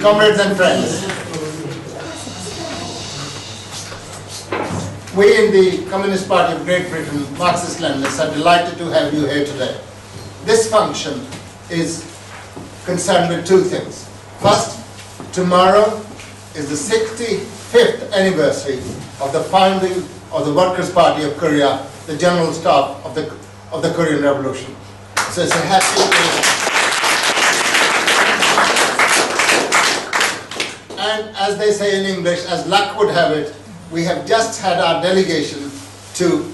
Comrades and friends, we in the Communist Party of Great Britain, Marxist-Leninists, are delighted to have you here today. This function is concerned with two things. First, tomorrow is the 65th anniversary of the founding of the Workers' Party of Korea, the general staff of the Korean Revolution. So it's a happy day. And as they say in English, as luck would have it, we have just had our delegation to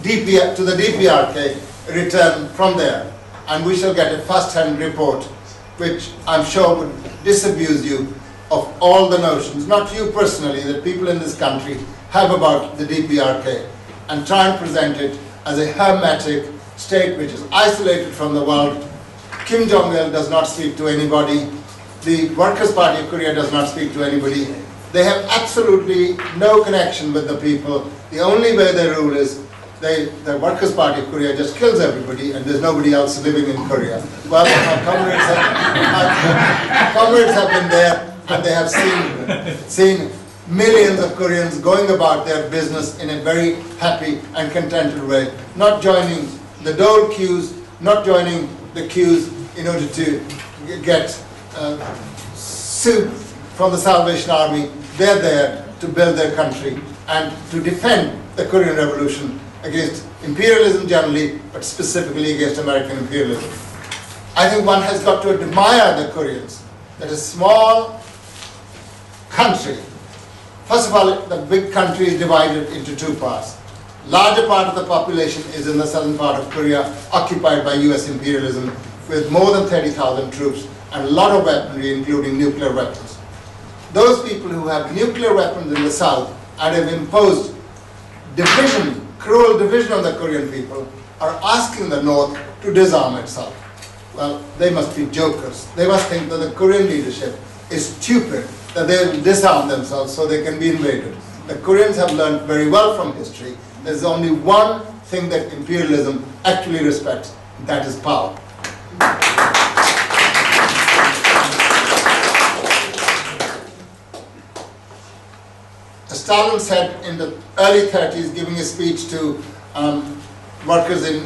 the DPRK return from there, and we shall get a first-hand report, which I'm sure would disabuse you of all the notions, not you personally, that people in this country have about the DPRK, and try and present it as a hermetic state which is isolated from the world. Kim Jong-il does not speak to anybody. The Workers' Party of Korea does not speak to anybody. They have absolutely no connection with the people. The only way they rule is the Workers' Party of Korea just kills everybody, and there's nobody else living in Korea. Well, our comrades have been there, and they have seen millions of Koreans going about their business in a very happy and contented way, not joining the dole queues, not joining the queues in order to get soup from the Salvation Army. They're there to build their country and to defend the Korean Revolution against imperialism generally, but specifically against American imperialism. I think one has got to admire the Koreans, that a small country, first of all, the big country is divided into two parts. Larger part of the population is in the southern part of Korea, occupied by US imperialism, with more than 30,000 troops and a lot of weaponry, including nuclear weapons. Those people who have nuclear weapons in the south and have imposed division, cruel division on the Korean people, are asking the north to disarm itself. Well, they must be jokers. They must think that the Korean leadership is stupid, that they will disarm themselves so they can be invaded. The Koreans have learned very well from history. There's only one thing that imperialism actually respects, that is power. Stalin said in the early 30s, giving a speech to workers in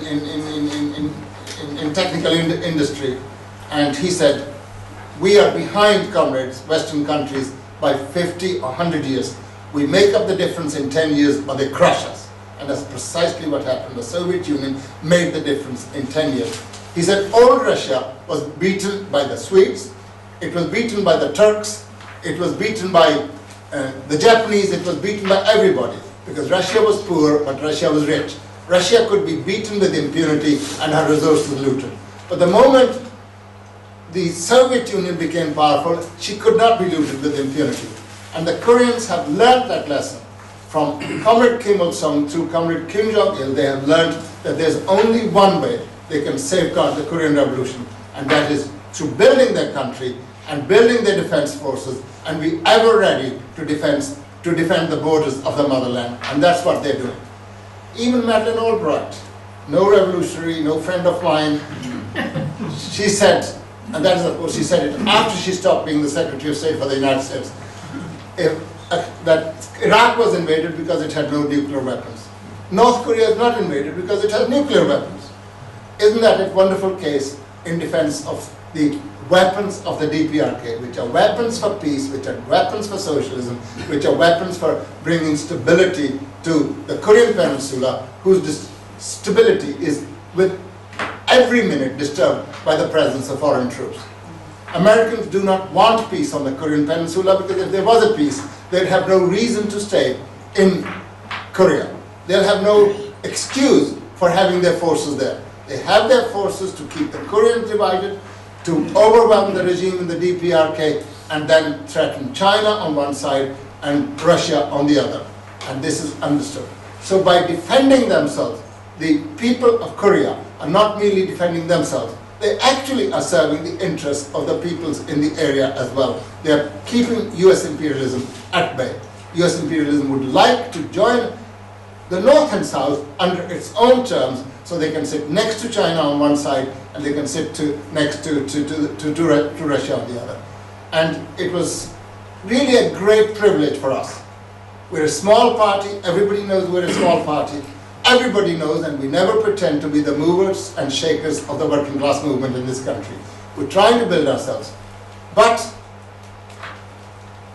technical industry, and he said, "We are behind, comrades, Western countries, by 50 or 100 years. We make up the difference in 10 years or they crush us." And that's precisely what happened. The Soviet Union made the difference in 10 years. He said old Russia was beaten by the Swedes, it was beaten by the Turks, it was beaten by the Japanese, it was beaten by everybody, because Russia was poor, but Russia was rich. Russia could be beaten with impunity and her resources looted. But the moment the Soviet Union became powerful, she could not be looted with impunity. And the Koreans have learned that lesson. From Comrade Kim Il-sung through Comrade Kim Jong-il, they have learned that there's only one way they can safeguard the Korean Revolution, and that is through building their country and building their defense forces and be ever ready to defend the borders of the motherland. And that's what they're doing. Even Madeleine Albright, no revolutionary, no friend of mine, she said, and that is of course she said it after she stopped being the Secretary of State for the United States, that Iraq was invaded because it had no nuclear weapons. North Korea is not invaded because it has nuclear weapons. Isn't that a wonderful case in defense of the weapons of the DPRK, which are weapons for peace, which are weapons for socialism, which are weapons for bringing stability to the Korean Peninsula, whose stability is with every minute disturbed by the presence of foreign troops. Americans do not want peace on the Korean Peninsula, because if there was a peace, they'd have no reason to stay in Korea. They'll have no excuse for having their forces there. They have their forces to keep the Koreans divided, to overwhelm the regime in the DPRK, and then threaten China on one side and Russia on the other. And this is understood. So by defending themselves, the people of Korea are not merely defending themselves, they actually are serving the interests of the peoples in the area as well. They are keeping US imperialism at bay. US imperialism would like to join the North and South under its own terms, so they can sit next to China on one side and they can sit next to Russia on the other. And it was really a great privilege for us. We're a small party, everybody knows we're a small party. Everybody knows, and we never pretend to be the movers and shakers of the working class movement in this country. We're trying to build ourselves. But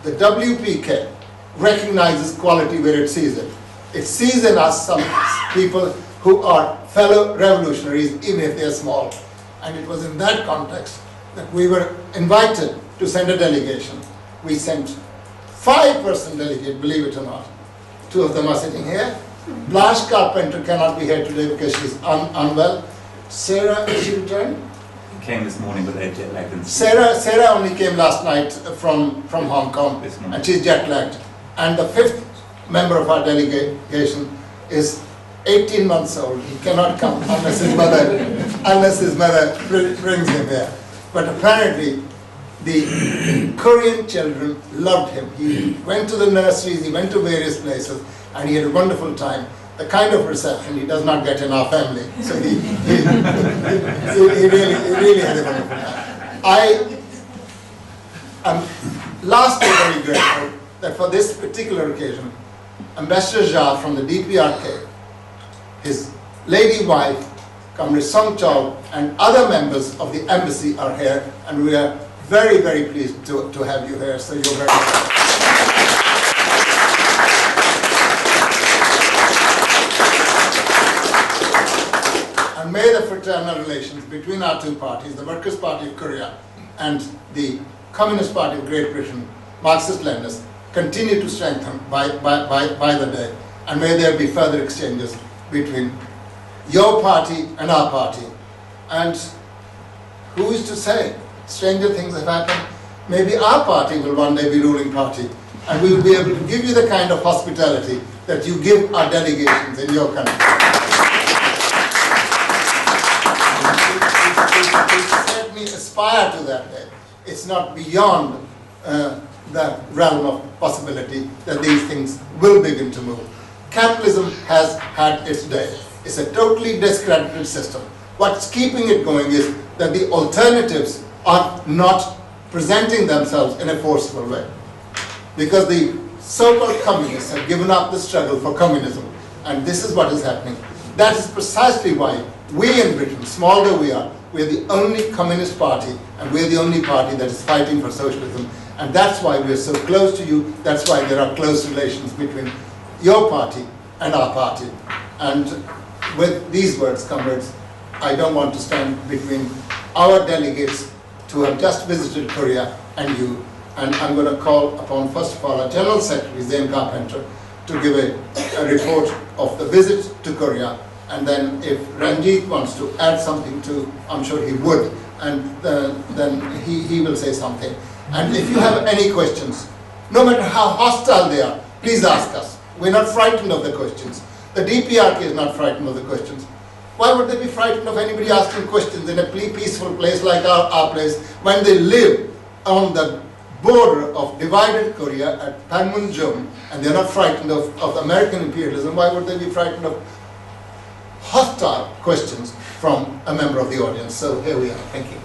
the WPK recognizes quality where it sees it. It sees in us some people who are fellow revolutionaries, even if they're small. And it was in that context that we were invited to send a delegation. We sent 5-person delegate, believe it or not. 2 of them are sitting here. Blanche Carpenter cannot be here today because she's unwell. Sarah, is she returned? Came this morning, but they're jet lagged. Sarah only came last night from Hong Kong, and she's jet lagged. And the 5th member of our delegation is 18 months old. He cannot come unless his mother brings him here. But apparently, the Korean children loved him. He went to the nurseries, he went to various places, and he had a wonderful time. The kind of reception he does not get in our family. So he really had a wonderful time. I am lastly very grateful that for this particular occasion, Ambassador Jha from the DPRK, his lady wife, Comrade Song Chol, and other members of the embassy are here, and we are very, very pleased to have you here. So you're very welcome. And may the fraternal relations between our 2 parties, the Workers' Party of Korea and the Communist Party of Great Britain, Marxist-Leninists, continue to strengthen by the day. And may there be further exchanges between your party and our party. And who is to say? Stranger things have happened. Maybe our party will one day be ruling party, and we will be able to give you the kind of hospitality that you give our delegations in your country. We certainly aspire to that day. It's not beyond the realm of possibility that these things will begin to move. Capitalism has had its day. It's a totally discredited system. What's keeping it going is that the alternatives are not presenting themselves in a forceful way. Because the so-called communists have given up the struggle for communism. And this is what is happening. That is precisely why we in Britain, small though we are, we're the only communist party, and we're the only party that is fighting for socialism. And that's why we're so close to you. That's why there are close relations between your party and our party. And with these words, comrades, I don't want to stand between our delegates who have just visited Korea and you. And I'm going to call upon, first of all, our General Secretary, Zain Carpenter, to give a report of the visit to Korea. And then if Ranjit wants to add something to, I'm sure he would, and then he will say something. And if you have any questions, no matter how hostile they are, please ask us. We're not frightened of the questions. The DPRK is not frightened of the questions. Why would they be frightened of anybody asking questions in a peaceful place like our place when they live on the border of divided Korea at Panmunjom, and they're not frightened of American imperialism? Why would they be frightened of hostile questions from a member of the audience? So here we are. Thank you.